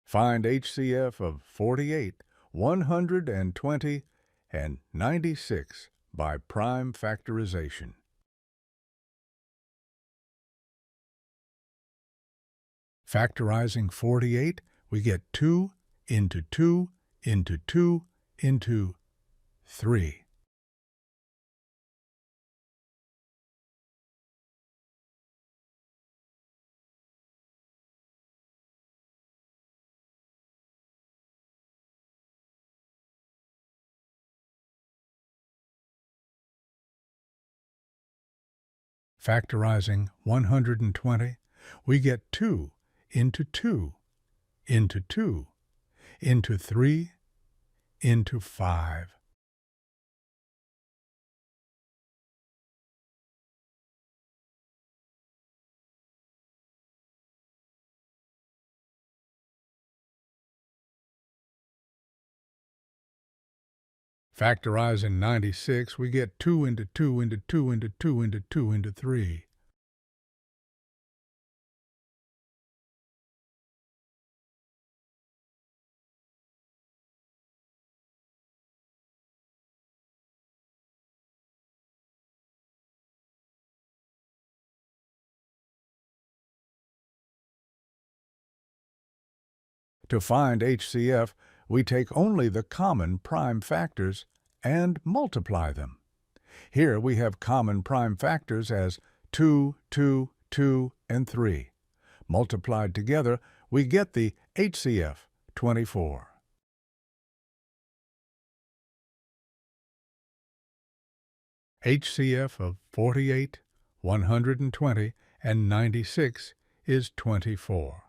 Find HCF of 48, 120, and 96 by prime factorization. Factorizing 48, we get 2 into 2 into 2 into 3. Factorizing 120, we get 2 into 2 into 2 into 3 into 5. Factorizing 96, we get 2 into 2 into 2 into 2 into 2 into 3. To find HCF, we take only the common prime factors and multiply them. Here we have common prime factors as 2, 2, 2, and 3. Multiplied together, we get the HCF, 24. HCF of 48, 120, and 96 is 24.